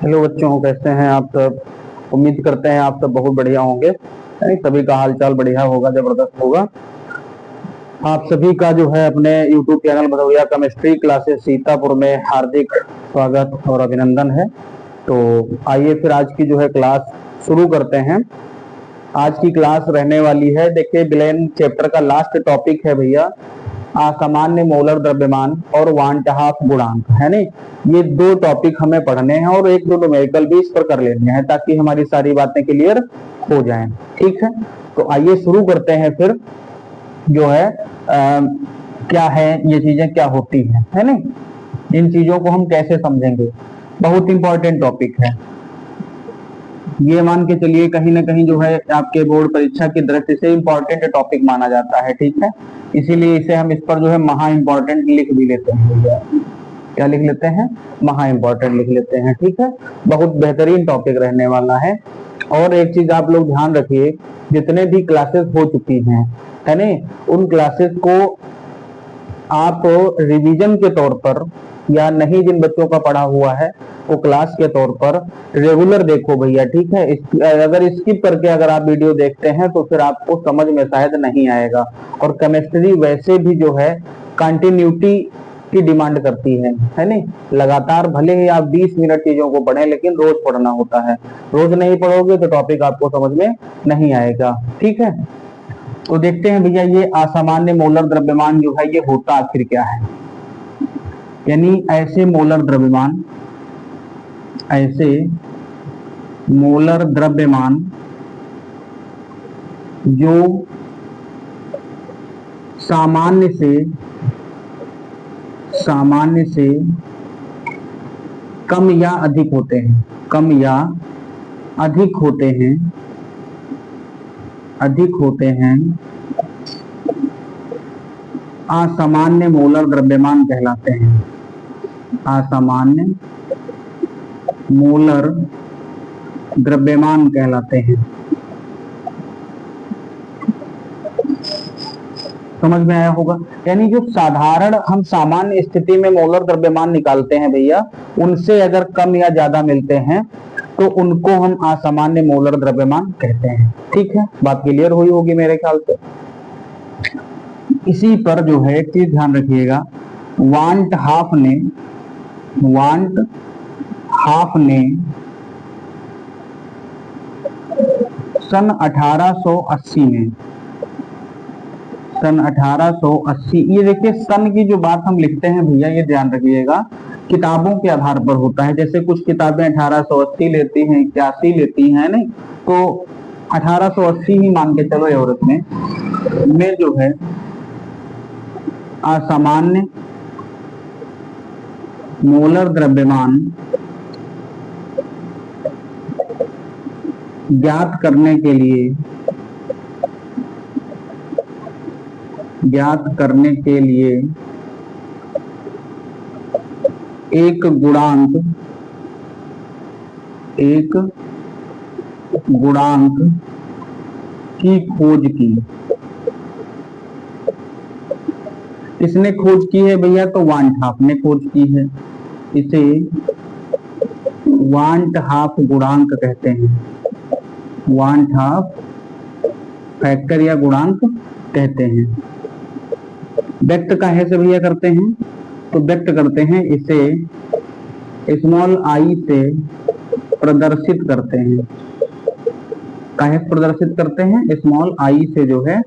Hello बच्चों, कैसे हैं आप सब। उम्मीद करते हैं आप सब बहुत बढ़िया होंगे। सभी का हालचाल बढ़िया होगा, जबरदस्त होगा। आप सभी का जो है अपने YouTube channel Bhadauria chemistry classes Sitapur में हार्दिक स्वागत और अभिनंदन है। तो आइए फिर आज की जो है क्लास शुरू करते हैं। आज की क्लास रहने वाली है, देखिए बिलेन चैप्टर का लास्ट टॉपिक है भैया, असामान्य मोलर द्रव्यमान और वांट हाफ गुणांक, है नहीं। ये दो टॉपिक हमें पढ़ने हैं और एक दो न्यूमेरिकल भी इस पर कर लेने हैं ताकि हमारी सारी बातें क्लियर हो जाएं। ठीक है, तो आइए शुरू करते हैं फिर जो है क्या है ये चीजें, क्या होती है नहीं, इन चीजों को हम कैसे समझेंगे। बहुत इंपॉर्टेंट टॉपिक है ये, मान के चलिए कहीं ना कहीं जो है आपके बोर्ड परीक्षा की दृष्टि से इंपॉर्टेंट टॉपिक माना जाता है। ठीक है, इसीलिए इसे हम इस पर जो है महा इंपॉर्टेंट लिख भी लेते हैं भैया। क्या लिख लेते हैं? महा इंपॉर्टेंट लिख लेते हैं। ठीक है, बहुत बेहतरीन टॉपिक रहने वाला है। और एक चीज आप लोग ध्यान रखिए, जितने भी क्लासेस हो चुकी हैं, है नहीं, उन क्लासेस को आप रिवीजन के तौर पर या नहीं, जिन बच्चों का पढ़ा हुआ है वो क्लास के तौर पर रेगुलर देखो भैया। ठीक है, अगर स्किप करके अगर आप वीडियो देखते हैं तो फिर आपको समझ में शायद नहीं आएगा। और केमिस्ट्री वैसे भी जो है कंटिन्यूटी की डिमांड करती है नहीं। लगातार भले ही आप 20 मिनट चीजों को पढ़ें, लेकिन रोज पढ़ना होता है। रोज नहीं पढ़ोगे तो टॉपिक आपको समझ में नहीं आएगा। ठीक है, तो देखते हैं भैया ये असामान्य मोलर द्रव्यमान जो है ये होता आखिर क्या है। यानी ऐसे मोलर द्रव्यमान, ऐसे मोलर द्रव्यमान जो सामान्य से कम या अधिक होते हैं, कम या अधिक होते हैं, अधिक होते हैं, असामान्य मोलर द्रव्यमान कहलाते हैं। असामान्य मोलर द्रव्यमान कहलाते हैं। समझ में आया होगा। यानी जो साधारण हम सामान्य स्थिति में मोलर द्रव्यमान निकालते हैं भैया, उनसे अगर कम या ज्यादा मिलते हैं तो उनको हम असामान्य मोलर द्रव्यमान कहते हैं। ठीक है, बात क्लियर हुई होगी मेरे ख्याल से। इसी पर जो है एक चीज ध्यान रखिएगा, वांट हाफ ने सन 1880 में, सन 1880, ये देखिए सन की जो बात हम लिखते हैं भैया, ये ध्यान रखिएगा, किताबों के आधार पर होता है। जैसे कुछ किताबें 1880 लेती हैं, 81 लेती हैं, नहीं तो 1880 ही मान के चलो यूरोप में जो है असामान्य मोलर द्रव्यमान ज्ञात करने के लिए एक गुणांक की खोज की। किसने खोज की है भैया? तो वांट हाफ ने खोज की है। इसे वांट हाफ गुणांक कहते हैं, वांट हाफ फैक्टर या गुणांक कहते हैं। व्यक्त काहे से भैया करते हैं? तो व्यक्त करते हैं इसे स्मॉल आई से प्रदर्शित करते हैं। काहे प्रदर्शित करते हैं? स्मॉल आई से जो है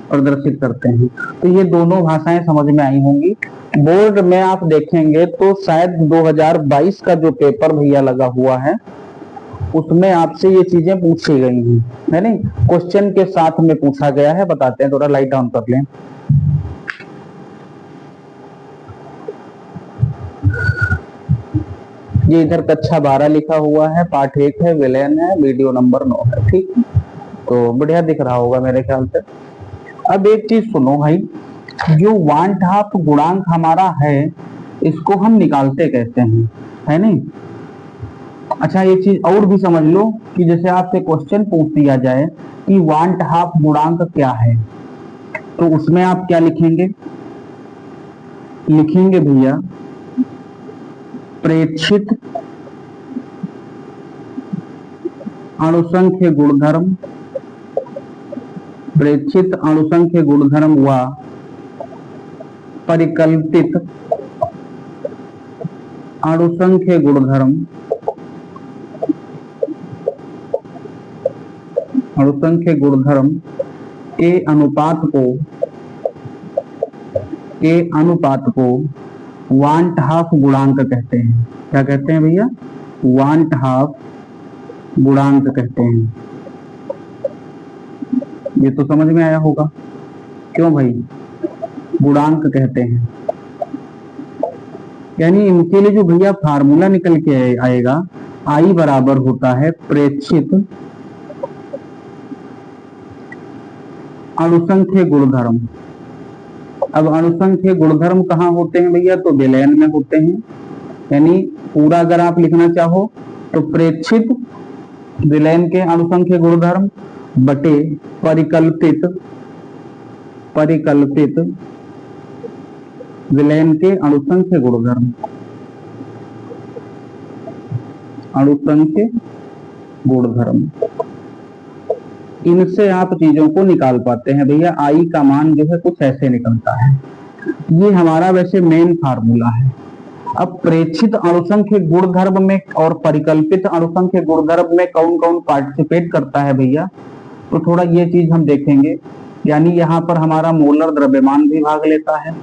प्रदर्शित करते हैं। तो ये दोनों भाषाएं समझ में आई होंगी। बोर्ड में आप देखेंगे तो शायद 2022 का जो पेपर भैया लगा हुआ है उसमें आपसे ये चीजें पूछी गई हैं, है नहीं, क्वेश्चन के साथ में पूछा गया है। बताते हैं, थोड़ा लाइट डाउन कर लें। ये इधर कक्षा 12 लिखा हुआ है, पाठ 1 है, विलयन है, वीडियो नंबर 9 है। ठीक, तो बढ़िया दिख रहा होगा मेरे ख्याल से। अब एक चीज सुनो भाई, जो वांट हाफ गुणांक हमारा है इसको हम निकालते कैसे हैं, है नहीं। अच्छा, एक चीज और भी समझ लो कि जैसे आपसे क्वेश्चन पूछ दिया जाए कि वांट हाफ गुणांक क्या है, तो उसमें आप क्या लिखेंगे? लिखेंगे भैया प्रेक्षित अणुसंख्य गुणधर्म, प्रेक्षित अणुसंख्य गुणधर्म व परिकल्पित अणुसंख्य गुणधर्म, अणुसंख्य गुणधर्म के अनुपात को वांट हाफ गुणांक कहते हैं। क्या कहते हैं भैया? वांट हाफ गुणांक कहते हैं। ये तो समझ में आया होगा क्यों भाई गुणांक कहते हैं। यानी इनके लिए जो भैया फार्मूला निकल के आएगा, आई बराबर होता है प्रेक्षित अणुसंख्य गुणधर्म। अब अणुसंख्य गुणधर्म कहाँ होते हैं भैया? तो विलयन में होते हैं। यानी पूरा अगर आप लिखना चाहो तो प्रेक्षित विलयन के अणुसंख्य गुणधर्म बटे परिकल्पित विलयन के अणुसंख्य गुणधर्म, अणुसंख्य गुणधर्म। इनसे आप चीजों को निकाल पाते हैं भैया। आई का मान जो है कुछ ऐसे निकलता है। ये हमारा वैसे मेन फार्मूला है। अब प्रेक्षित अणुसंख्य गुणधर्म में और परिकल्पित अणुसंख्य गुणधर्म में कौन कौन पार्टिसिपेट करता है भैया, तो थोड़ा ये चीज हम देखेंगे। यानी यहाँ पर हमारा मोलर द्रव्यमान भी भाग लेता है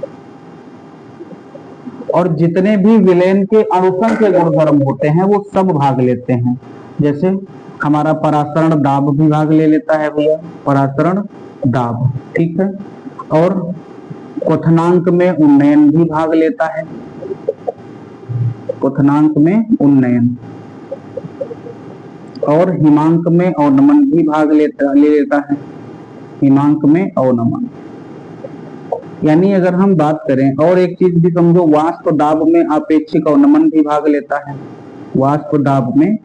और जितने भी विलयन के अणुसंख्य गुणधर्म होते हैं वो सब भाग लेते हैं। जैसे हमारा परासरण दाब भी भाग ले लेता है भैया, परासरण दाब, ठीक है। और क्वथनांक में उन्नयन भी भाग लेता है, क्वथनांक में उन्नयन। और हिमांक में अवनमन भी भाग ले लेता है, हिमांक में अवनमन। यानी अगर हम बात करें और एक चीज भी समझो, वाष्प दाब में आपेक्षिक अवनमन भी भाग लेता है। वाष्प दाब में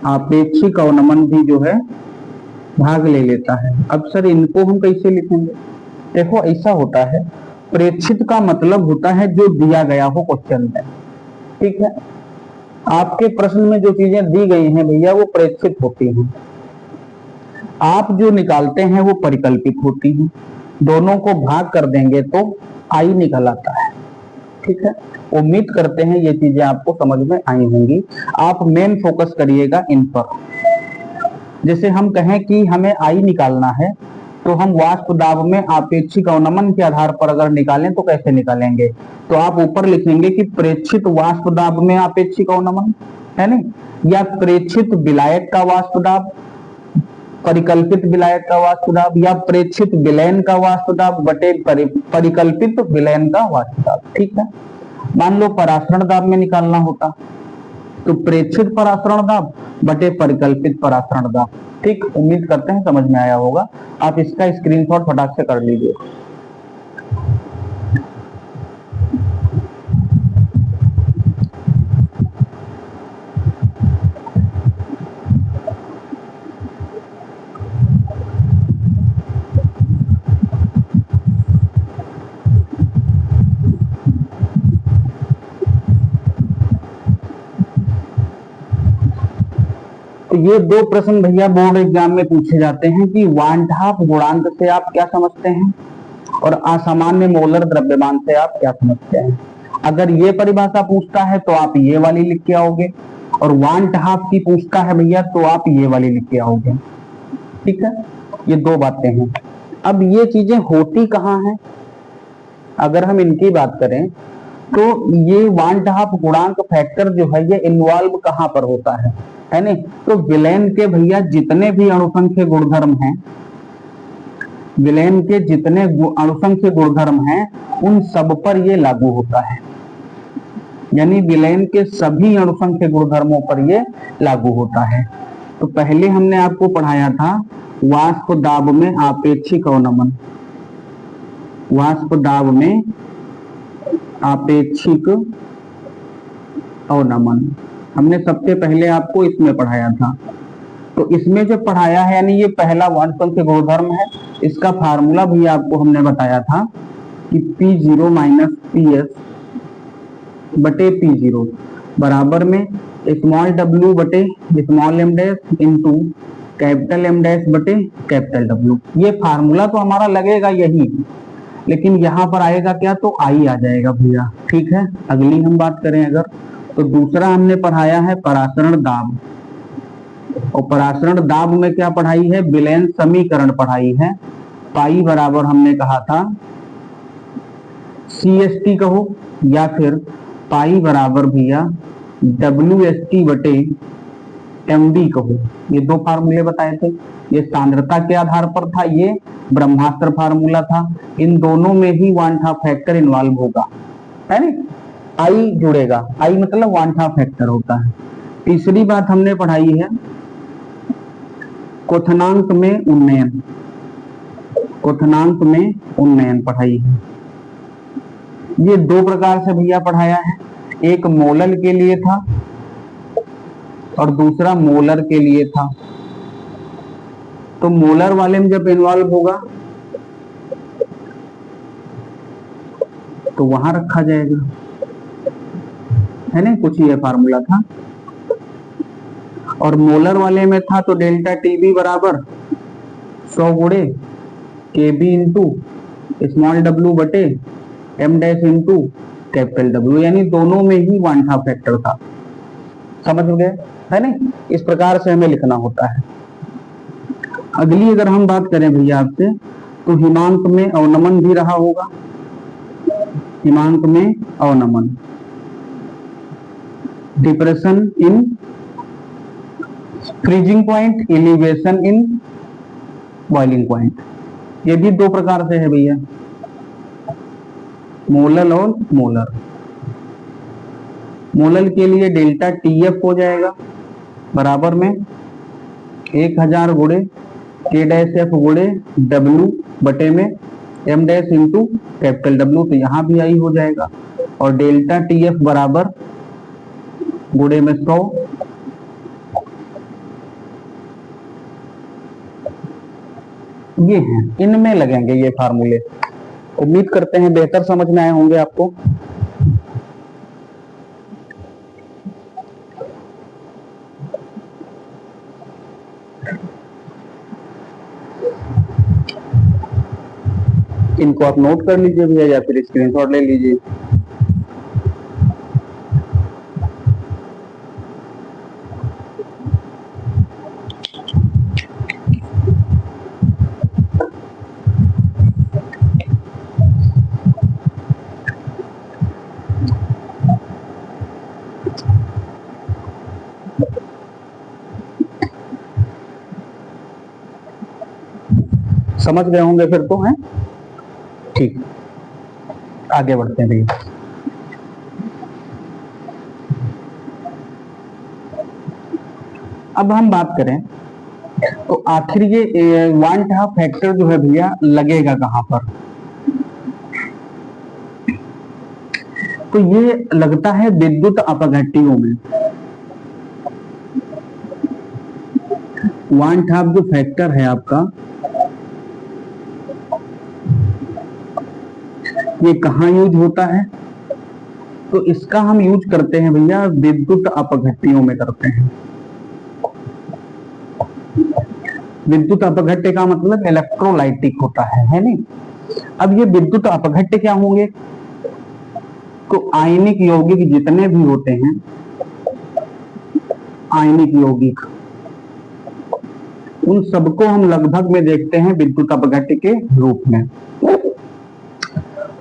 आपेक्षिक अवनमन भी जो है भाग ले लेता है। अब सर इनको हम कैसे लिखेंगे? देखो ऐसा होता है, प्रेक्षित का मतलब होता है जो दिया गया हो क्वेश्चन में, ठीक है। आपके प्रश्न में जो चीजें दी गई हैं भैया वो प्रेक्षित होती हैं, आप जो निकालते हैं वो परिकल्पित होती हैं। दोनों को भाग कर देंगे तो आई निकल आता है, ठीक है। उम्मीद करते हैं ये चीजें आपको समझ में आई होंगी। आप मेन फोकस करिएगा इन पर। जैसे हम कहें कि हमें आई निकालना है तो हम वाष्प दाब में आपेक्षिक अवनमन के आधार पर अगर निकालें तो कैसे निकालेंगे? तो आप ऊपर लिखेंगे कि प्रेक्षित वाष्प दाब में आपेक्षिक अवनमन, है ना, या प्रेक्षित विलायक का वाष्प दाब, परिकल्पित विलायक का वाष्प दाब, या प्रेक्षित विलयन का वाष्प दाब बटे परिकल्पित विलयन का वाष्प दाब, ठीक है। मान लो परासरण दाब में निकालना होता तो प्रेक्षित परासरण दाब बटे परिकल्पित परासरण दाब, ठीक। उम्मीद करते हैं समझ में आया होगा। आप इसका स्क्रीनशॉट फटाक से कर लीजिए। तो ये दो प्रश्न भैया बोर्ड एग्जाम में पूछे जाते हैं कि वांट हाफ गुणांक से आप क्या समझते हैं और असामान्य मोलर द्रव्यमान से आप क्या समझते हैं। अगर ये परिभाषा पूछता है तो आप ये वाली लिख के आओगे, और वांट हाफ की पूछता है भैया तो आप ये वाली लिख के आओगे, ठीक है। ये दो बातें हैं। अब ये चीजें होती कहाँ हैं? अगर हम इनकी बात करें तो ये वांट हाफ गुणांक फैक्टर जो है ये इन्वॉल्व कहाँ पर होता है नहीं? तो विलयन के भैया जितने भी अणुसंख्य गुणधर्म हैं, विलयन के जितने अणुसंख्य गुणधर्म हैं उन सब पर ये लागू होता है। यानी विलयन के सभी अणुसंख्य गुणधर्मों पर ये लागू होता है। तो पहले हमने आपको पढ़ाया था वाष्प दाब में आपेक्षिक अवनमन, वाष्प दाब में आपेक्षिक अवनमन हमने सबसे पहले आपको इसमें पढ़ाया था। तो इसमें जो पढ़ाया है यानी ये पहला अणुसंख्य गुणधर्म है। इसका फार्मूला भी आपको हमने बताया था कि P0 - PS बटे P0 बराबर में स्मॉल w बटे small m dash into capital M dash बटे कैपिटल W। ये फार्मूला तो हमारा लगेगा यही, लेकिन यहाँ पर आएगा क्या, तो I आ जाएगा भैया। ठीक है, अगली हम बात करें अगर, तो दूसरा हमने पढ़ाया है परासरण दाब, और परासरण दाब में क्या पढ़ाई है, विलयन समीकरण पढ़ाई है। पाई बराबर हमने कहा था CST कहो, या फिर पाई बराबर भैया WST बटे MD कहो। ये दो फार्मूले बताए थे, ये सांद्रता के आधार पर था, ये ब्रह्मास्त्र फार्मूला था। इन दोनों में ही वांठा फैक्टर इन्वॉल्व होगा, है ना, आई जुड़ेगा, आई मतलब वांठा फैक्टर होता है। तीसरी बात हमने पढ़ाई है क्वथनांक में उन्नयन, क्वथनांक में उन्नयन पढ़ाई है। ये दो प्रकार से भैया पढ़ाया है, एक मोलर के लिए था और दूसरा मोलर के लिए था। तो मोलर वाले में जब इन्वॉल्व होगा तो वहां रखा जाएगा, है ना, कुछ ये फार्मूला था। और मोलर वाले में था तो डेल्टा टीबी बराबर 100 गुणे केबी इंटू स्मॉल डब्ल्यू बटे M dash into capital W, यानी दोनों में ही वांठा फैक्टर था। समझ गए, है ना, इस प्रकार से हमें लिखना होता है। अगली अगर हम बात करें भैया आपसे, तो हिमांक में अवनमन भी रहा होगा, हिमांक में अवनमन, depression in freezing point, elevation in boiling point, ये भी दो प्रकार से है भैया, मोलर और मोलर। मोलर के लिए डेल्टा TF हो जाएगा बराबर में 1000 गुणे K डैश F गुणे W बटे में M dash into capital W, तो यहाँ भी आई हो जाएगा। और डेल्टा TF बराबर गुणे में 100 ये हैं, इनमें लगेंगे ये फार्मूले। उम्मीद करते हैं बेहतर समझ में आए होंगे आपको। इनको आप नोट कर लीजिए भैया या फिर स्क्रीनशॉट ले लीजिए। समझ गए होंगे फिर तो, हैं, ठीक, आगे बढ़ते हैं भैया। अब हम बात करें तो आखिर ये वांठा फैक्टर जो है भैया लगेगा कहां पर, तो ये लगता है विद्युत अपघट्टियों में। वांठा जो फैक्टर है आपका, ये कहाँ यूज होता है, तो इसका हम यूज करते हैं भैया विद्युत अपघट्टियों में करते हैं। विद्युत अपघट्य का मतलब इलेक्ट्रोलाइटिक होता है नहीं। अब ये विद्युत अपघट्य क्या होंगे, तो आयनिक यौगिक जितने भी होते हैं, आयनिक यौगिक, उन सबको हम लगभग में देखते हैं विद्युत अपघट्य के रूप में।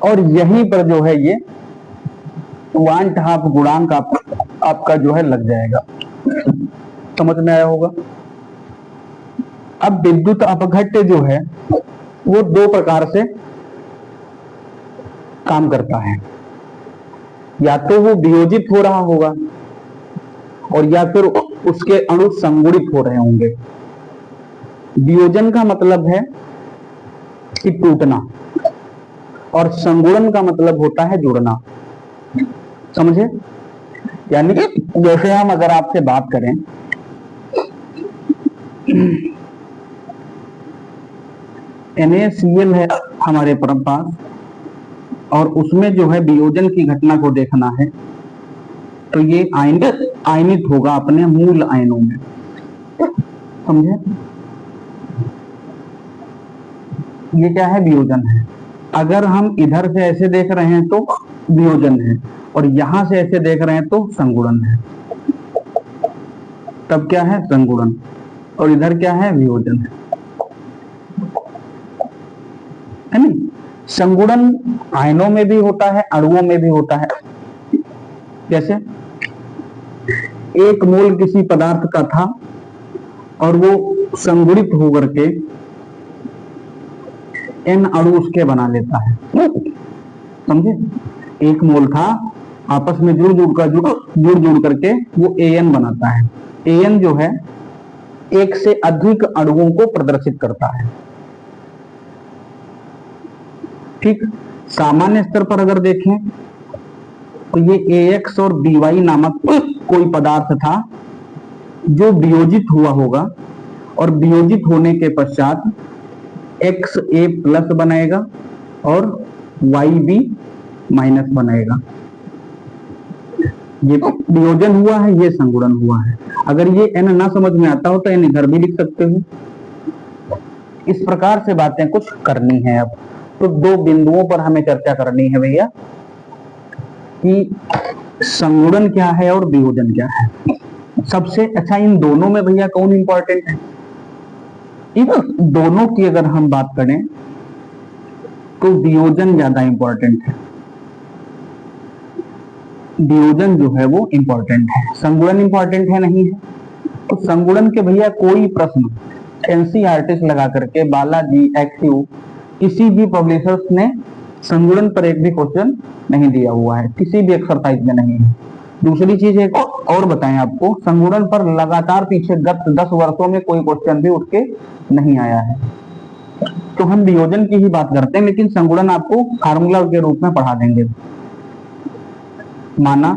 और यहीं पर जो है ये वांठा गुणांक आपका जो है लग जाएगा। समझ में आया होगा। अब विद्युत अपघट्य जो है वो दो प्रकार से काम करता है, या तो वो वियोजित हो रहा होगा और या फिर उसके अणु संगुणित हो रहे होंगे। वियोजन का मतलब है कि टूटना, और संगुणन का मतलब होता है जुड़ना। समझे, यानी कि जैसे हम अगर आपसे बात करें, NaCl है हमारे पास, और उसमें जो है वियोजन की घटना को देखना है, तो ये आयनित होगा अपने मूल आयनों में, समझे? ये क्या है? वियोजन है। अगर हम इधर से ऐसे देख रहे हैं तो वियोजन है, और यहां से ऐसे देख रहे हैं तो संगुणन है। तब क्या है? संगुणन। और इधर क्या है? वियोजन है नहीं? संगुणन आयनों में भी होता है, अणुओं में भी होता है। जैसे एक मोल किसी पदार्थ का था और वो संगुणित होकर के n अणु उसके बना लेता है, समझे? एक मोल था, आपस में जुड़ करके वो an बनाता है। an जो है एक से अधिक अणुओं को प्रदर्शित करता है, ठीक। सामान्य स्तर पर अगर देखें तो ये AX और BY नामक कोई पदार्थ था जो वियोजित हुआ होगा, और वियोजित होने के पश्चात XA प्लस बनाएगा और YB माइनस बनाएगा। ये वियोजन हुआ है, ये संगुणन हुआ है। अगर ये n ना समझ में आता हो तो n इधर भी लिख सकते हो। इस प्रकार से बातें कुछ करनी है। अब तो दो बिंदुओं पर हमें चर्चा करनी है भैया, कि संगुणन क्या है और वियोजन क्या है। सबसे अच्छा इन दोनों में भैया कौन इंपॉर्टेंट है? इन दोनों की अगर हम बात करें तो वियोजन ज्यादा इंपॉर्टेंट है। वियोजन जो है वो इंपॉर्टेंट है, संगुणन इंपॉर्टेंट है नहीं है। तो संगुणन के भैया कोई प्रश्न एनसीईआरटी से लगा करके बालाजी, एक्टिव, किसी भी पब्लिशर्स ने संगुणन पर एक भी क्वेश्चन नहीं दिया हुआ है, किसी भी एक्सरसाइज में नहीं है। दूसरी चीज एक और बताएं आपको, संगुणन पर लगातार पीछे गत 10 वर्षों में कोई क्वेश्चन भी उठ के नहीं आया है। तो हम वियोजन की ही बात करते हैं, लेकिन संगुणन आपको फार्मूला के रूप में पढ़ा देंगे। माना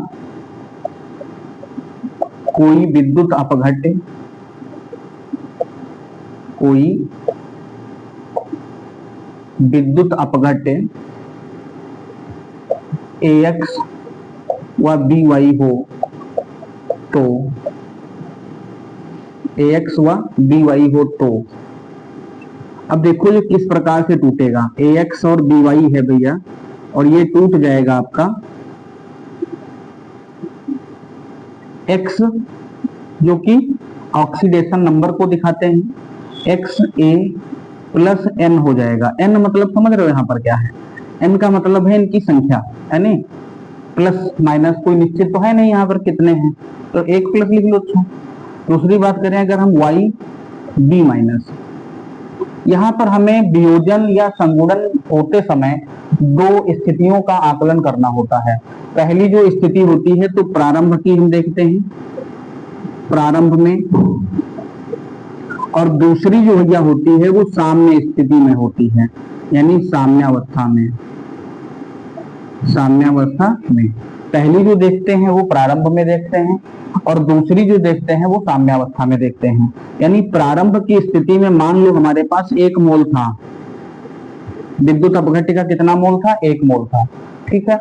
कोई विद्युत अपघट्य, कोई विद्युत अपघट्य AX व BY हो तो AX व BY हो तो अब देखो ये किस प्रकार से टूटेगा। AX और BY है भैया, और ये टूट जाएगा आपका X, जो कि ऑक्सीडेशन नंबर को दिखाते हैं, XA प्लस N हो जाएगा। N मतलब समझ रहे हो यहाँ पर क्या है? N का मतलब है इनकी संख्या, है नहीं? प्लस माइनस कोई निश्चित तो है नहीं यहाँ पर कितने हैं, तो एक प्लस लिख लो। अच्छा, दूसरी बात करें अगर हम YB माइनस, यहाँ पर हमें वियोजन या संगुणन होते समय दो स्थितियों का आकलन करना होता है। पहली जो स्थिति होती है तो प्रारंभ की हम देखते हैं, प्रारंभ में, और दूसरी जो भैया होती है वो साम्य स्थिति में होती है, यानी साम्यावस्था में। साम्यावस्था में पहली जो देखते हैं वो प्रारंभ में देखते हैं, और दूसरी जो देखते हैं वो साम्यावस्था में देखते हैं। यानी प्रारंभ की स्थिति में मान लो हमारे पास 1 मोल था, विद्युत अपघट्य का कितना मोल था? 1 मोल था, ठीक है।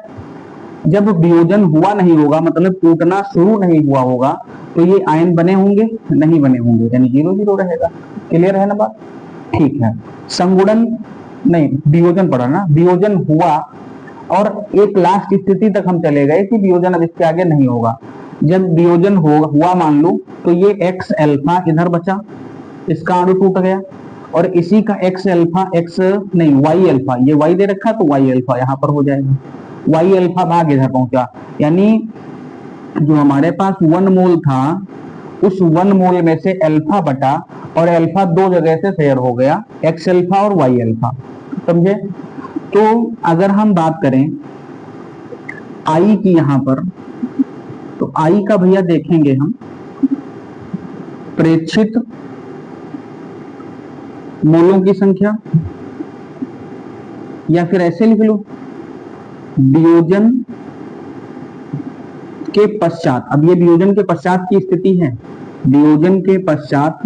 जब वियोजन हुआ नहीं होगा, मतलब टूटना शुरू नहीं हुआ होगा, तो ये आयन बने होंगे? नहीं बने होंगे, यानी 0-0 रहेगा। क्लियर है ना बात? ठीक है। संगुणन नहीं, वियोजन पढ़ा ना, वियोजन हुआ और एक लास्ट स्थिति तक हम चले गए कि वियोजन अब इसके आगे नहीं होगा। जब वियोजन हुआ मान लो, तो ये X अल्फा इधर बचा, इसका अणु टूट गया, और इसी का X अल्फा Y अल्फा, ये Y दे रखा तो Y अल्फा यहाँ पर हो जाएगा। Y अल्फा भाग इधर पहुंचा, यानी जो हमारे पास 1 मोल था, उस 1 मोल में से अल्फा बटा, और अल्फा दो जगह से शेयर हो गया, X अल्फा और Y अल्फा, समझे? तो अगर हम बात करें I की यहां पर, तो I का भैया देखेंगे हम, प्रेक्षित मोलों की संख्या, या फिर ऐसे लिख लो वियोजन के पश्चात। अब ये वियोजन के पश्चात की स्थिति है, वियोजन के पश्चात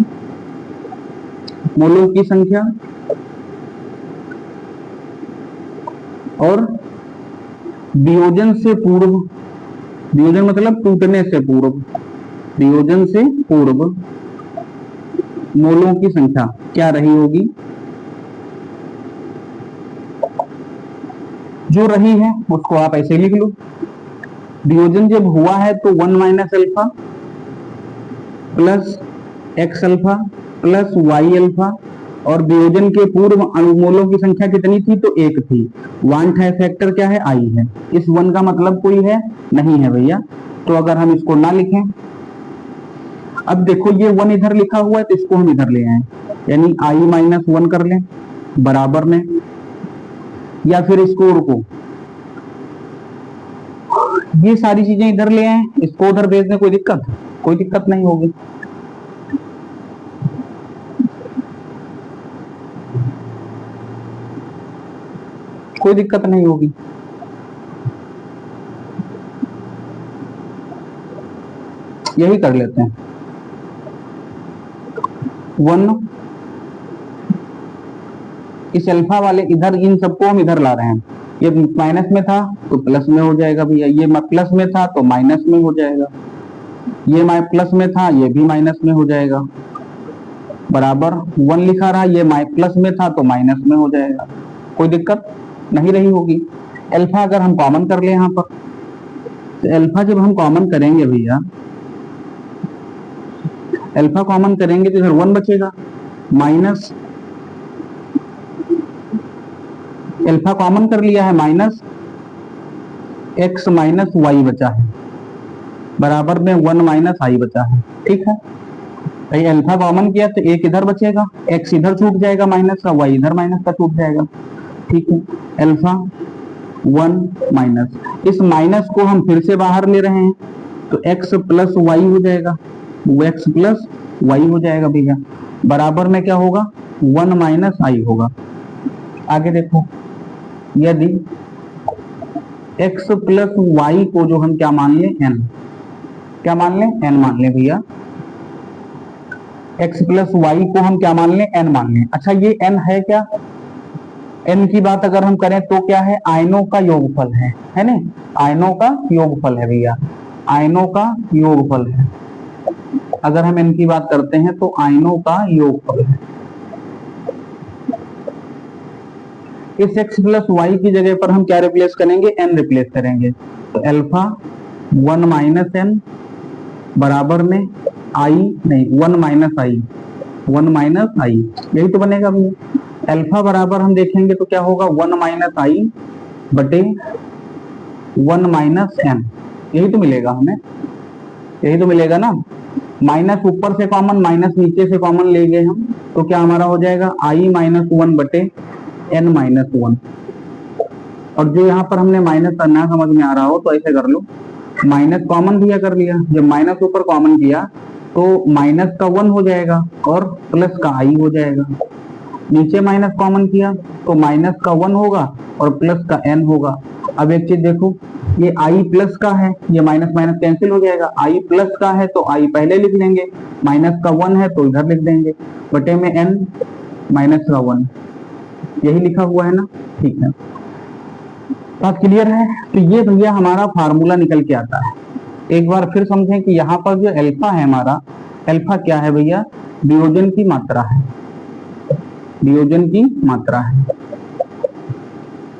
मोलों की संख्या और वियोजन से पूर्व वियोजन मतलब टूटने से पूर्व, वियोजन से पूर्व मोलों की संख्या क्या रही होगी, जो रही है उसको आप ऐसे लिख लो। वियोजन जब हुआ है तो 1 minus alpha plus X alpha plus Y alpha, और वियोजन के पूर्व अणुमोलों की संख्या कितनी थी, तो 1 थी। वांट है फैक्टर क्या है, आई है। इस 1 का मतलब कोई है नहीं है भैया, तो अगर हम इसको ना लिखें, अब देखो ये 1 इधर लिखा हुआ है तो इसको हम इधर ले आए, यानी आई माइनस 1 कर लें बराबर में, या फिर स्कोर को ये सारी चीजें इधर ले आए, इसको उधर भेज दें, कोई दिक्कत नहीं होगी। कोई दिक्कत नहीं होगी। यही कर लेते हैं। 1 इस अल्फा वाले इधर, इन सबको हम इधर ला रहे हैं। ये माइनस में था तो प्लस में हो जाएगा भैया, ये प्लस में था तो माइनस में हो जाएगा, ये प्लस में था ये भी माइनस में हो जाएगा, बराबर 1 लिखा रहा, ये प्लस में था तो माइनस में हो जाएगा, कोई दिक्कत नहीं रही होगी। अल्फा अगर हम कॉमन कर ले यहाँ पर, तो अल्फा जब हम कॉमन करेंगे भैया, अल्फा कॉमन करेंगे तो इधर 1 बचेगा, माइनस अल्फा कॉमन कर लिया है, माइनस एक्स माइनस वाई बचा है, बराबर में 1 माइनस आई बचा है। ठीक है भाई, अल्फा कॉमन किया तो एक इधर बचेगा, एक्स इधर छूट जाएगा माइनस का, वाई इधर माइनस का छूट जाएगा। ठीक है, अल्फा 1 माइनस, इस माइनस को हम फिर से बाहर ले रहे हैं तो एक्स प्लस वाई हो जाएगा, एक्स प्लस वाई हो जाएगा भैया, बराबर में क्या होगा 1 माइनस आई होगा। आगे देखो, यदि x प्लस वाई को जो हम क्या मान लें n, क्या मान लें n मान लें भैया, x प्लस वाई को हम क्या मान लें n मान लें। अच्छा ये n है क्या, n की बात अगर हम करें तो क्या है, आयनों का योगफल है ना, आयनों का योगफल है भैया, आयनों का योगफल है। अगर हम n की बात करते हैं तो आयनों का योगफल है। इस x प्लस वाई की जगह पर हम क्या रिप्लेस करेंगे, n रिप्लेस करेंगे, तो अल्फा 1 माइनस n बराबर में आई, नहीं 1 माइनस आई, 1 माइनस आई, यही तो बनेगा भैया। अल्फा बराबर हम देखेंगे तो क्या होगा 1 माइनस आई बटे 1 माइनस n, यही तो मिलेगा हमें, यही तो मिलेगा ना। माइनस ऊपर से कॉमन, माइनस नीचे से कॉमन ले गए हम, तो क्या हमारा हो जाएगा आई माइनस 1 बटे n माइनस 1, और जो यहाँ पर हमने माइनस करना समझ में आ रहा हो तो ऐसे कर लो, माइनस कॉमन भी कर लिया, जब माइनस ऊपर कॉमन किया तो माइनस का 1 हो जाएगा और प्लस का आई हो जाएगा, नीचे माइनस कॉमन किया तो माइनस का 1 होगा और प्लस का n होगा। अब एक चीज देखो, ये आई प्लस का है, ये माइनस माइनस कैंसिल हो जाएगा, आई प्लस का है तो आई पहले लिख लेंगे, माइनस का 1 है तो इधर लिख देंगे, बटे में n माइनस का 1, यही लिखा हुआ है ना। ठीक है, बात क्लियर है। तो ये भैया हमारा फार्मूला निकल के आता है। एक बार फिर समझें कि यहाँ पर जो अल्फा है हमारा, अल्फा क्या है भैया, वियोजन की मात्रा है, वियोजन की मात्रा है,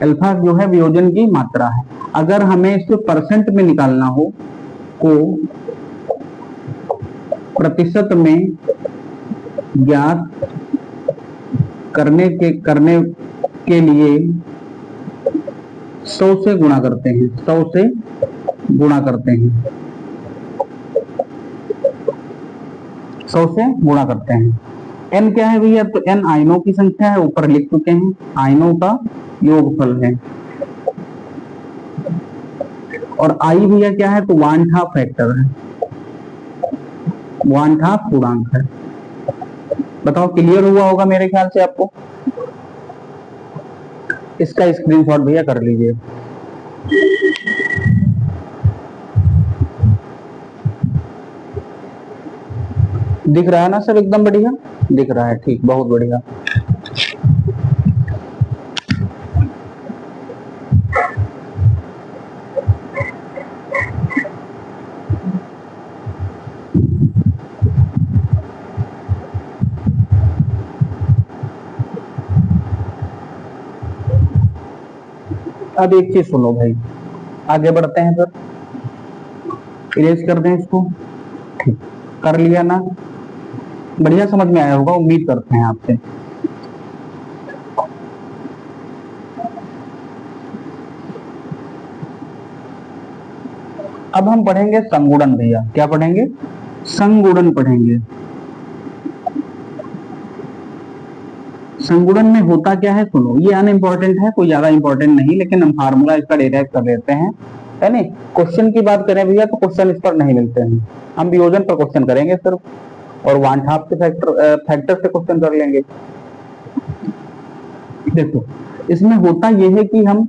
अल्फा जो है वियोजन की मात्रा है। अगर हमें इसको परसेंट में निकालना हो, को प्रतिशत में ज्ञात करने के लिए 100 से गुणा करते हैं, 100 से गुणा करते हैं, 100 से गुणा करते हैं। n क्या है भैया, तो n आयनों की संख्या है, ऊपर लिख चुके हैं, आयनों का योगफल है, और i भैया क्या है, तो 1/2 फैक्टर है, 1/2 पूर्णांक है। बताओ क्लियर हुआ होगा मेरे ख्याल से आपको। इसका स्क्रीनशॉट भैया कर लीजिए। दिख रहा है ना सब, एकदम बढ़िया दिख रहा है, ठीक, बहुत बढ़िया। अब एक चीज सुनो भाई, आगे बढ़ते हैं, फिर इरेज कर दें इसको। ठीक, कर लिया ना? बढ़िया समझ में आया होगा, उम्मीद करते हैं आपसे। अब हम पढ़ेंगे संगुणन भैया। क्या पढ़ेंगे? संगुणन पढ़ेंगे। संगुणन में होता क्या है सुनो, ये अनइम्पोर्टेंट है, कोई ज्यादा इंपॉर्टेंट नहीं, लेकिन हम फार्मूला इसका डिराइव कर लेते हैं, है नहीं? क्वेश्चन की बात करें भैया तो क्वेश्चन इस पर नहीं मिलते हैं, हम वियोजन पर क्वेश्चन करेंगे सिर्फ, और वन हाफ के फैक्टर से क्वेश्चन कर लेंगे। देखो इसमें होता यह है कि हम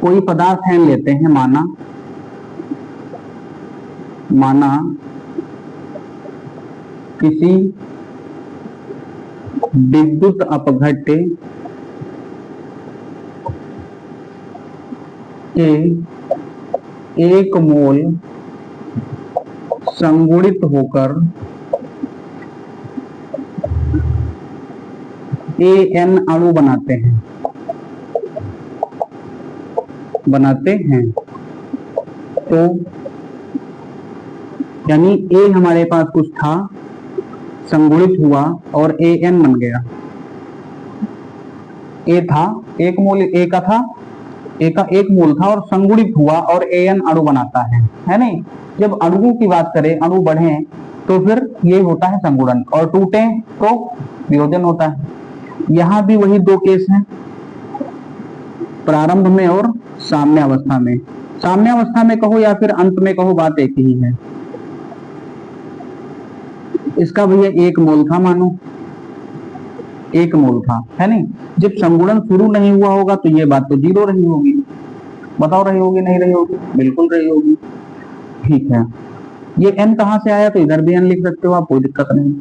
कोई पदार्थ है लेते हैं, माना किसी विद्युत अपघट्य के 1 मोल संगुणित होकर AN अणु बनाते हैं, तो यानी A हमारे पास कुछ था, संगुणित हुआ और AN बन गया। A था 1 मोल, A का था, A का 1 मोल था और संगुणित हुआ और AN अणु बनाता है नहीं? जब अणुओं की बात करें, अणु बढ़े तो फिर ये होता है संगुणन, और टूटे तो वियोजन होता है। यहां भी वही 2 केस हैं, प्रारंभ में और साम्यावस्था में। साम्यावस्था में कहो या फिर अंत में कहो, बात एक ही है। इसका भैया 1 मोल था, मानो 1 मोल था, है नहीं? जब संगुणन शुरू नहीं हुआ होगा तो ये बात तो 0 रही होगी। बताओ रही होगी नहीं रही होगी? बिल्कुल रही होगी। ठीक है, ये n कहां से आया? तो इधर भी n लिख सकते हो आप, कोई दिक्कत नहीं।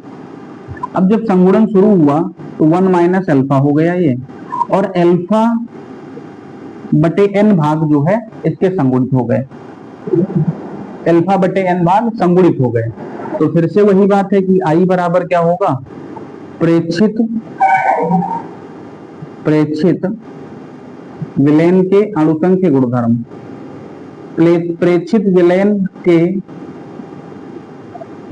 अब जब संगुणन शुरू हुआ तो 1 माइनस अल्फा हो गया ये, और अल्फा बटे n भाग जो है इसके संगुणित हो गए, अल्फा बटे n भाग संगुणित हो गए। तो फिर से वही बात है कि I बराबर क्या होगा? प्रेक्षित विलयन के अणुसंख्य गुणधर्म। प्रेक्षित विलयन के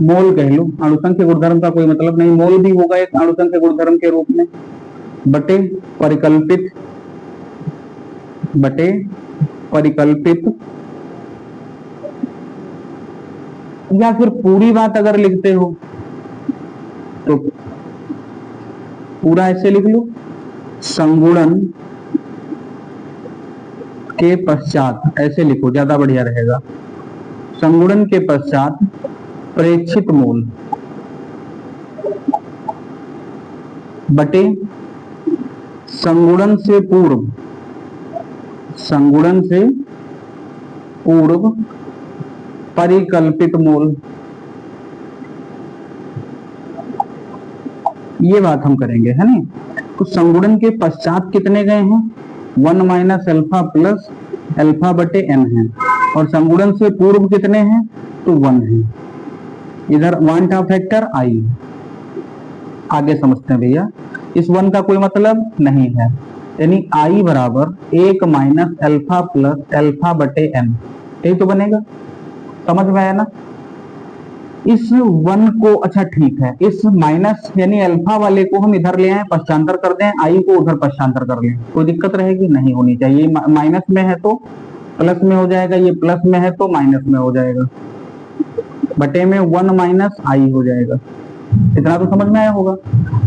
मोल कह लो, अणुसंख्य गुणधर्म का कोई मतलब नहीं, मोल भी होगा एक अणुसंख्य गुणधर्म के रूप में, बटे परिकल्पित, या फिर पूरी बात अगर लिखते हो तो पूरा ऐसे लिख लो, संगुणन के पश्चात, ऐसे लिखो ज्यादा बढ़िया रहेगा। संगुणन के पश्चात प्रेक्षित मोल बटे संगुणन से पूर्व परिकल्पित मोल, ये बात हम करेंगे, है नहीं? तो संगुणन के पश्चात कितने गए हैं? 1 माइनस अल्फा प्लस अल्फा बटे n है, और संगुणन से पूर्व कितने हैं? तो 1 है। इधर 1 का फैक्टर I। आगे समझते हैं भैया, इस 1 का कोई मतलब नहीं है, यानी I बराबर 1 माइनस अल्फा प्लस अल्फा बटे n, यही तो बनेगा। समझ में आया ना? इस 1 को, अच्छा ठीक है, इस माइनस यानी अल्फा वाले को हम इधर ले आए, पश्चांतर कर दें, आई को उधर पश्चांतर कर लें, कोई दिक्कत रहेगी? नहीं होनी चाहिए। माइनस में है तो प्लस में हो जाएगा, ये प्लस में है तो माइनस में हो जाएगा, बटे में 1 माइनस आई हो जाएगा। इतना तो समझ में आया होगा।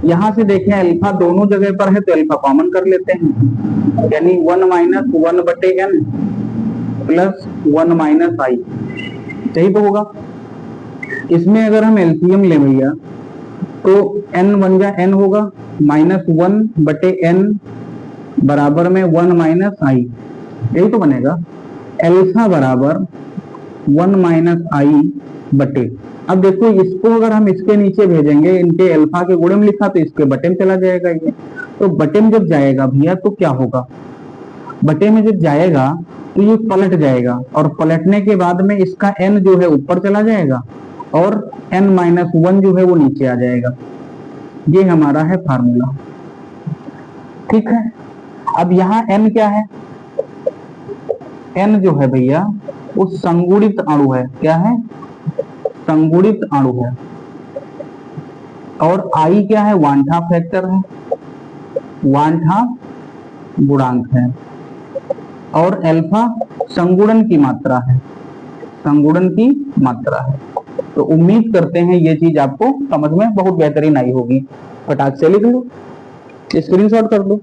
यहां से देखें अल्फा दोनों जगह पर है तो अल्फा कॉमन कर लेते हैं, यानी 1 माइनस 1 बटे n प्लस 1 माइनस आई, यही तो होगा। इसमें अगर हम एलसीएम ले भैया तो n बन जा n होगा, माइनस 1 बटे n बराबर में 1 माइनस आई, यही तो बनेगा। एल्फा बराबर 1 माइनस आई बटे, अब देखो इसको अगर हम इसके नीचे भेजेंगे, इनके अल्फा के गुणे में लिखा तो इसके बटे में चला जाएगा ये, तो बटे में जब जाएगा भैया तो क्या होगा? बटे में जब जाएगा तो ये पलट जाएगा, और पलटने के बाद में इसका n जो है ऊपर चला जाएगा और n माइनस 1 जो है वो नीचे आ जाएगा। ये हमारा है फार्मूला, ठीक है। अब यहाँ n क्या है, n जो है भैया वो संगुणित अणु है। क्या है, संगुणित अणु है। और I क्या है, वांठा फैक्टर है, वांठा गुणांक है। और अल्फा संगुणन की मात्रा है, संगुणन की मात्रा है। तो उम्मीद करते हैं ये चीज आपको समझ में बहुत बेहतरीन आई होगी। फटाक से लिख लो, स्क्रीनशॉट कर लो।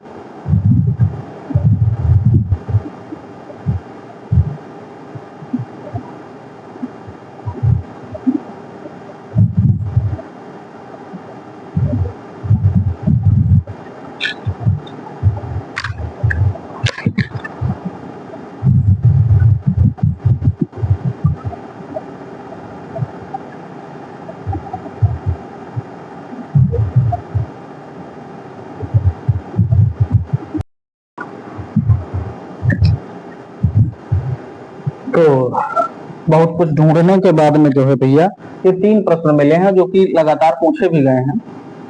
तो बहुत कुछ ढूंढने के बाद में जो है भैया ये 3 प्रश्न मिले हैं जो कि लगातार पूछे भी गए हैं,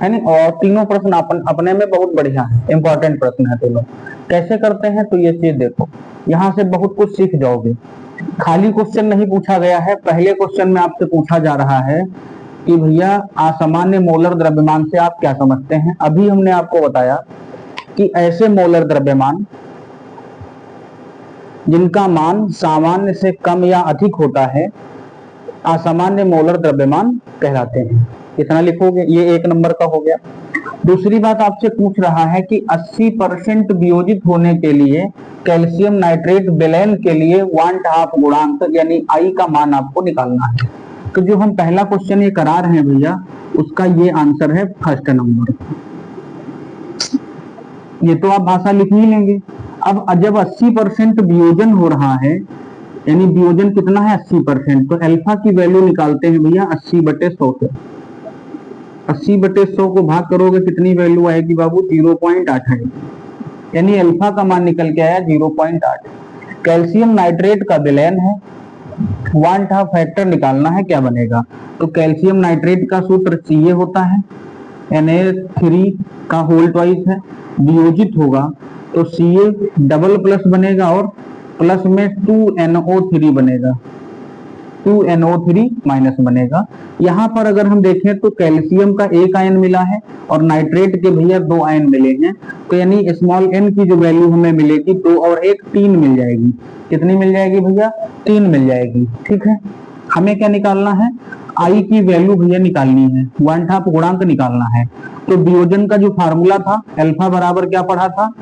है नहीं। और तीनों प्रश्न अपने में बहुत बढ़िया है, इंपॉर्टेंट प्रश्न है तीनों। कैसे करते हैं तो ये चीज देखो, यहाँ से बहुत कुछ सीख जाओगे। खाली क्वेश्चन नहीं पूछा गया है। पहले क्वेश्चन में आपसे पूछा जा रहा है कि भैया असामान्य मोलर द्रव्यमान से आप क्या समझते हैं। अभी हमने आपको बताया कि ऐसे मोलर द्रव्यमान जिनका मान सामान्य से कम या अधिक होता है असामान्य मोलर द्रव्यमान कहलाते हैं। कितना लिखोगे, ये 1 नंबर का हो गया। दूसरी बात आपसे पूछ रहा है कि 80% वियोजित होने के लिए कैल्शियम नाइट्रेट विलयन के लिए वांट हाफ गुणांक यानी I का मान आपको निकालना है। तो जो हम पहला क्वेश्चन ये करा रहे हैं भैया उसका ये आंसर है फर्स्ट नंबर। ये तो आप भाषा लिख ही लेंगे। अब जब 80% वियोजन हो रहा है, यानी वियोजन कितना है 80%, तो अल्फा की वैल्यू निकालते हैं भैया 80/100 से। 80/100 को भाग करोगे कितनी वैल्यू आएगी बाबू, 0.8 आएगी। यानी अल्फा का मान निकल के आया 0.8। कैल्शियम नाइट्रेट का विलयन है, वांट हाफ फैक्टर निकालना है, क्या बनेगा। तो कैल्शियम नाइट्रेट का सूत्र Ca होता है, Na3 का होल ट्वाइस है, वियोजित होगा तो Ca डबल प्लस बनेगा और प्लस में 2NO3 बनेगा, 2NO3 माइनस बनेगा। यहाँ पर अगर हम देखें तो कैल्शियम का 1 आयन मिला है और नाइट्रेट के भैया 2 आयन मिले हैं। तो यानी स्मॉल n की जो वैल्यू हमें मिलेगी 2 और 1 3 मिल जाएगी। कितनी मिल जाएगी भैया, 3 मिल जाएगी। ठीक है, हमें क्या निकालना है, I की वैल्यू भैया निकालनी है, वांट हाफ गुणांक निकालना है। तो वियोजन का जो फार्मूला था अल्फा बराबर क्या पढ़ा था,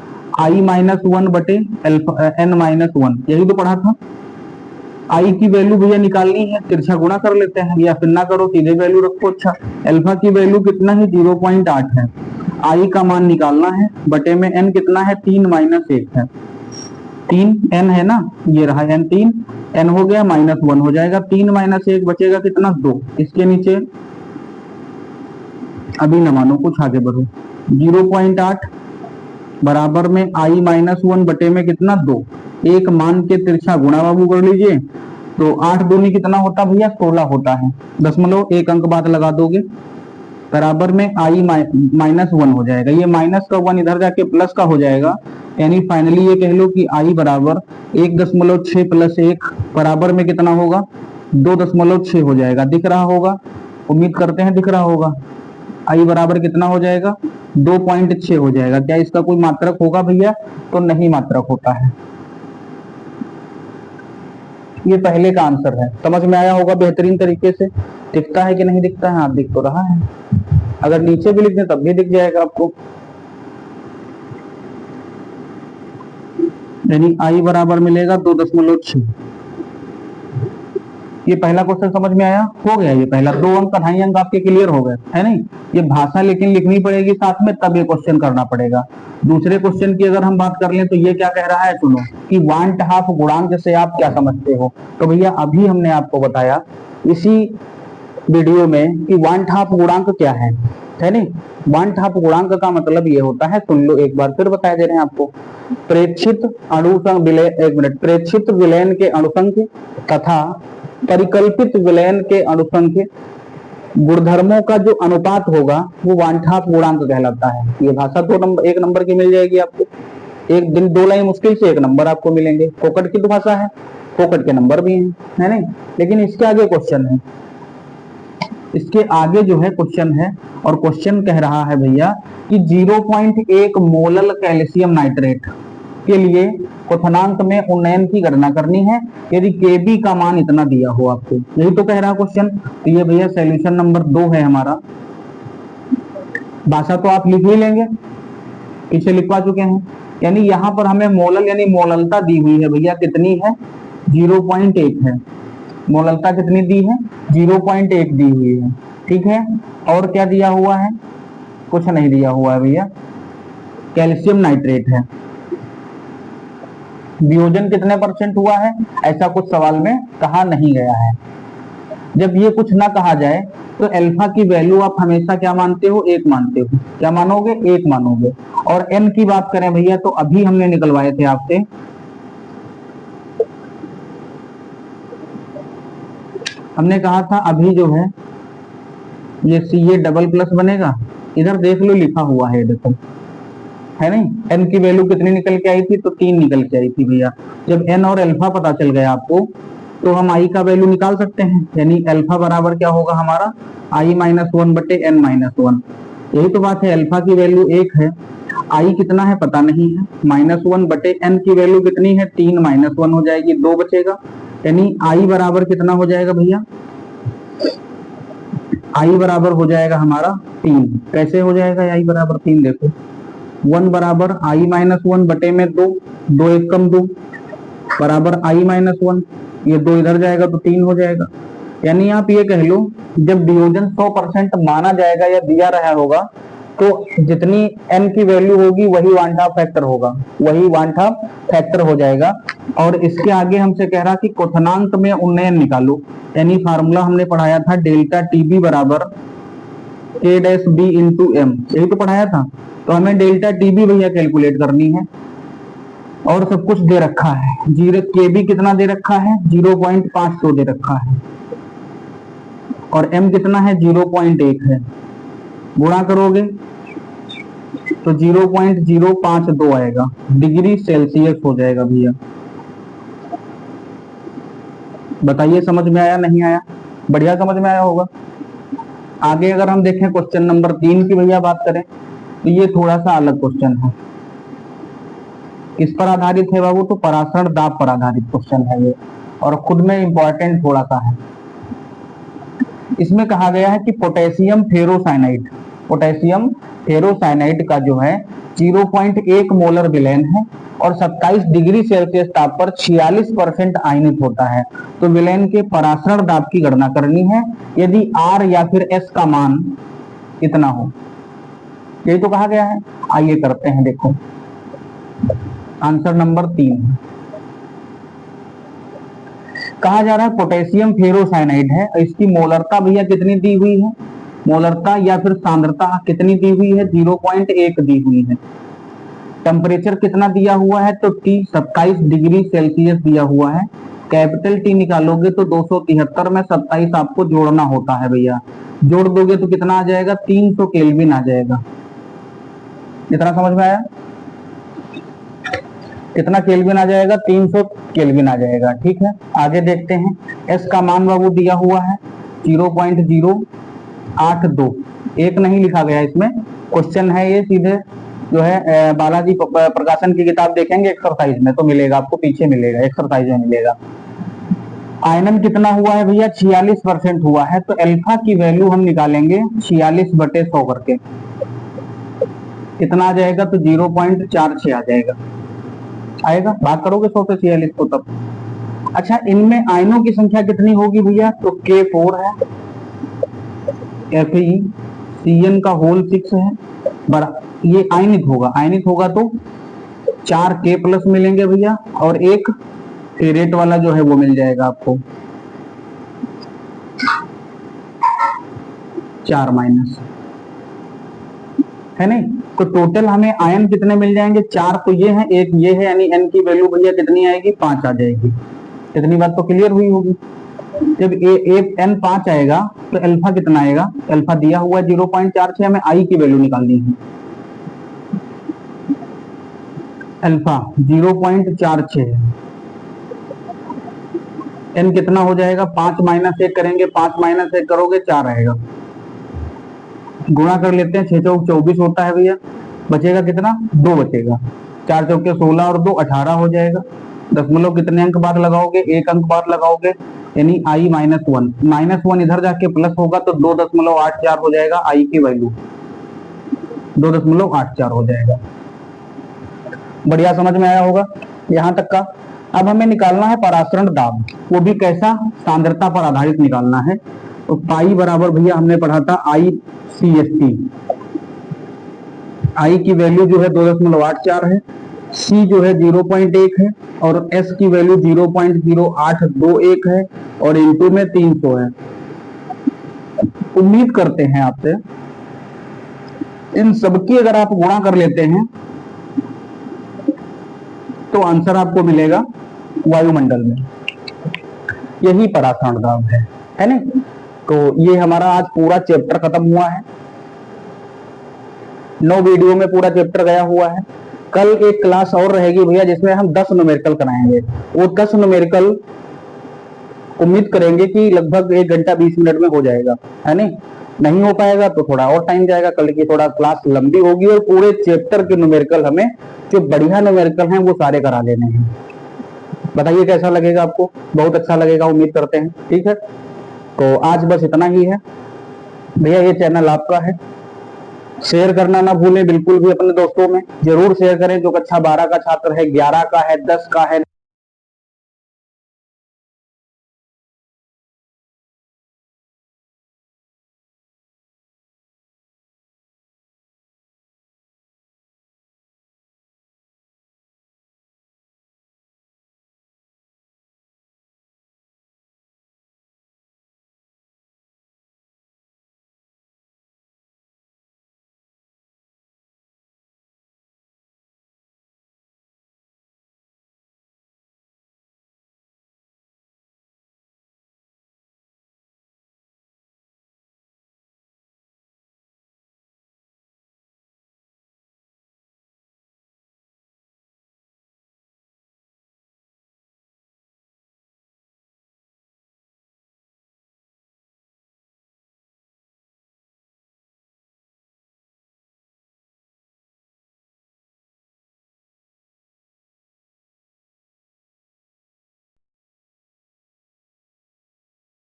I-1/n-1, यही तो पढ़ा था। I की वैल्यू भैया निकालनी है, तिरछा गुणा कर लेते हैं या फिर ना करो सीधे वैल्यू रखो। अच्छा, अल्फा की वैल्यू कितना है 0.8 है, I का मान निकालना है, बटे में n कितना है 3 - 1 है, 3n है ना, ये रहा n, 3n हो गया -1 हो जाएगा, 3 - 1 बचेगा कितना 2। इसके नीचे अभी न मानो, कुछ आगे बढ़ो, 0.8 बराबर में I-1 बटे में कितना 2, एक मान के तिरछा गुणा बाबू कर लीजिए। तो 8 दूनी कितना होता भैया 16 होता है, 1 अंक बाद लगा दोगे, बराबर में I-1 हो जाएगा। ये माइनस का 1 इधर जाके प्लस का हो जाएगा, यानी फाइनली ये कह लो कि I बराबर 1.6 + 1 बराबर में कितना होगा 2.6 हो जाएगा। दिख रहा होगा, उम्मीद करते हैं दिख रहा होगा। I बराबर कितना हो जाएगा 2.6 हो जाएगा। क्या इसका कोई मात्रक होगा भैया, तो नहीं मात्रक होता है। ये पहले का आंसर है, समझ में आया होगा बेहतरीन तरीके से। दिखता है कि नहीं दिखता है, हाँ दिख तो रहा है। अगर नीचे भी लिख दें तब भी दिख जाएगा आपको। यानी I बराबर मिलेगा 2.6। ये पहला क्वेश्चन समझ में आया, हो गया ये पहला। 2 अंक 2.5 अंक आपके क्लियर हो गए, है नहीं। ये भाषा लेकिन लिखनी पड़ेगी साथ में, तब ये क्वेश्चन करना पड़ेगा। दूसरे क्वेश्चन की अगर हम बात कर लें तो ये क्या कह रहा है, सुनो कि वांट हाफ गुणांक से आप क्या समझते हो। तो भैया अभी हमने आपको बताया इसी वीडियो में कि वांट हाफ गुणांक क्या है नहीं। वांट हाफ गुणांक का मतलब ये होता है, सुन लो एक बार फिर बताया दे रहे हैं आपको, प्रेक्षित अणुसंघ विलयन, 1 मिनट, प्रेक्षित विलयन के अणुसंघ तथा परिकल्पित विलयन के अणुसंघ गुणधर्मों का जो अनुपात होगा वो वांट हाफ गुणांक कहलाता है। ये भाषा 1 नंबर की मिल जाएगी आपको। एक दिन 2 लाइन मुश्किल से 1 नंबर आपको मिलेंगे। फोकट की तो भाषा है, फोकट के नंबर भी हैं, है नहीं। लेकिन इसके आगे क्वेश्चन है, इसके आगे जो है क्वेश्चन है, और क्वेश्चन कह रहा है भैया कि 0.1 मोलल कैल्शियम नाइट्रेट के लिए क्वथनांक में उन्नयन की गणना करनी है यदि Kb का मान इतना दिया हो आपको। यही तो कह रहा है क्वेश्चन। तो ये भैया सॉल्यूशन नंबर 2 है हमारा। भाषा तो आप लिख ही लेंगे, पीछे लिखवा चुके हैं। यानी यहाँ पर हमें मोलल यानी मोललता दी हुई है भैया, कितनी है 0.1 है। मोललता कितनी दी है 0.1 दी हुई है, ठीक है। और क्या दिया हुआ है, कुछ नहीं दिया हुआ है भैया, कैल्शियम नाइट्रेट है। वियोजन कितने % हुआ है, ऐसा कुछ सवाल में कहा नहीं गया है। जब ये कुछ ना कहा जाए तो अल्फा की वैल्यू आप हमेशा क्या मानते हो, 1 मानते हो। क्या मानोगे, 1 मानोगे। और एन की बात करें भैया तो अभी हमने निकलवाए थे आपसे, हमने कहा था अभी जो है ये CA डबल प्लस बनेगा, इधर देख लो लिखा हुआ है, देखो है नहीं। एन की वैल्यू कितनी निकल के आई थी, तो 3 निकल के आई थी भैया। जब एन और अल्फा पता चल गया आपको तो हम आई का वैल्यू निकाल सकते हैं। यानी अल्फा बराबर क्या होगा हमारा, I-1/n-1। यही तो बात है, अल्फा की वैल्यू 1 है, आई कितना है पता नहीं है, -1/n की वैल्यू कितनी है 3, -1 हो जाएगी, 2 बचेगा। यानी आई बराबर कितना हो जाएगा भैया, आई बराबर हो जाएगा हमारा 3। कैसे हो जाएगा आई बराबर 3, देखो 1 बराबर I-1 बटे में 2, 2 1 कम 2 बराबर I-1, ये 2 इधर जाएगा तो 3 हो जाएगा। यानी आप ये कह लो जब वियोजन 100% माना जाएगा या दिया रहा होगा तो जितनी n की वैल्यू होगी वही 1/2 फैक्टर होगा, वही 1/2 फैक्टर हो जाएगा। और इसके आगे हमसे कह रहा कि क्वथनांक में उन्नयन निकालो। यानी फार्मूला हमने पढ़ाया था डेल्टा TB बराबर K-B इंटू M, यही तो पढ़ाया था। तो हमें डेल्टा TB भैया कैलकुलेट करनी है और सब कुछ दे रखा है। KB कितना दे रखा है 0.500 दे रखा है और M कितना है 0.1 है। गुणा करोगे तो 0.052 आएगा, डिग्री सेल्सियस हो जाएगा भैया। बताइए समझ में आया नहीं आया, बढ़िया समझ में आया होगा। आगे अगर हम देखें क्वेश्चन नंबर 3 की भैया बात करें तो ये थोड़ा सा अलग क्वेश्चन है। किस पर आधारित है बाबू, तो परासरण दाब पर आधारित क्वेश्चन है ये, और खुद में इंपॉर्टेंट थोड़ा सा है। इसमें कहा गया है कि पोटेशियम फेरोसाइनाइड, पोटेशियम फेरोसाइनाइड का जो है 0.1 मोलर विलयन है और 27 डिग्री सेल्सियस ताप पर 46% आयनित होता है। तो विलयन के परासरण दाब की गणना करनी है यदि R या फिर S का मान कितना हो। यही तो कहा गया है, आइए करते हैं। देखो आंसर नंबर 3 कहा जा रहा है पोटेशियम फेरोसाइनाइड है, इसकी मोलरता भैया कितनी दी हुई है, मोलरता या फिर सांद्रता कितनी दी हुई है 0.1 दी हुई है। टेम्परेचर कितना दिया हुआ है तो T 27 डिग्री सेल्सियस दिया हुआ है। कैपिटल T निकालोगे तो 273 में 27 आपको जोड़ना होता है भैया, जोड़ दोगे तो कितना आ जाएगा 300 केल्विन आ जाएगा। कितना समझ में आया, कितना केल्विन आ जाएगा 300 केल्विन आ जाएगा, ठीक है। आगे देखते हैं, S का मान बाबू दिया हुआ है 0.082, एक नहीं लिखा गया इसमें, क्वेश्चन है ये सीधे जो है बालाजी प्रकाशन की किताब देखेंगे एक्सरसाइज में तो मिलेगा आपको, पीछे मिलेगा एक्सरसाइज में मिलेगा। आयनन कितना हुआ है भैया 46% हुआ है, तो अल्फा की वैल्यू हम निकालेंगे 46/100 करके, कितना आ जाएगा तो 0.46 आ जाएगा, आएगा। बात करोगे 100 से 46 को तब। अच्छा इनमें आयनों की संख्या कितनी होगी भैया, तो K4 है, FeCN का होल 6 है, बड़ा ये आयनित होगा तो 4 K+ मिलेंगे भैया और एक फेरेट वाला जो है वो मिल जाएगा आपको 4- है नहीं। तो टोटल हमें आयन कितने मिल जाएंगे 4, तो ये है, एक ये है, यानी N की वैल्यू भैया कितनी आएगी 5 आ जाएगी। इतनी बात तो क्लियर हुई होगी। जब N 5 आएगा तो अल्फा कितना आएगा, अल्फा दिया हुआ 0.46, हमें I की वैल्यू निकालनी है। अल्फा 0.46 है। एन कितना हो जाएगा, 5 माइनस 1 करेंगे, 5 माइनस 1 करोगे 4 आएगा, गुणा कर लेते हैं, 6 चौक 24 होता है भैया, बचेगा कितना, 2 बचेगा, 4 चौके 16 और 2 18 हो जाएगा। दशमलव कितने अंक बाद लगाओगे, 1 अंक बाद लगाओगे, यानी आई -1 इधर जाके प्लस होगा तो 2.84 हो जाएगा, आई की वैल्यू 2.84 हो जाएगा। बढ़िया, समझ में आया होगा यहां तक का। अब हमें निकालना है परासरण दाब, वो भी कैसा, सांद्रता पर आधारित निकालना है। तो पाई बराबर भैया हमने पढ़ा था ICST, आई की वैल्यू जो है 2.84 है, सी जो है 0.1 है, और एस की वैल्यू 0.0821 है, और इनटू में 300 है। उम्मीद करते हैं आपसे इन सबकी अगर आप गुणा कर लेते हैं तो आंसर आपको मिलेगा वायुमंडल में, यही परासरण दाब है ना। तो ये हमारा आज पूरा चैप्टर खत्म हुआ है, 9 वीडियो में पूरा चैप्टर गया हुआ है। कल एक क्लास और रहेगी भैया जिसमें हम 10 न्यूमेरिकल कराएंगे। वो 10 न्यूमेरिकल उम्मीद करेंगे कि लगभग 1 घंटा 20 मिनट में हो जाएगा, है नहीं हो पाएगा तो थोड़ा और टाइम जाएगा, कल की थोड़ा क्लास लंबी होगी, और पूरे चैप्टर के न्यूमेरिकल हमें जो बढ़िया न्यूमेरिकल हैं वो सारे करा लेने हैं। बताइए कैसा लगेगा आपको, बहुत अच्छा लगेगा उम्मीद करते हैं, ठीक है। तो आज बस इतना ही है भैया, ये चैनल आपका है, शेयर करना ना भूलें बिल्कुल भी, अपने दोस्तों में जरूर शेयर करें, जो कक्षा 12 का छात्र है, 11 का है, 10 का है।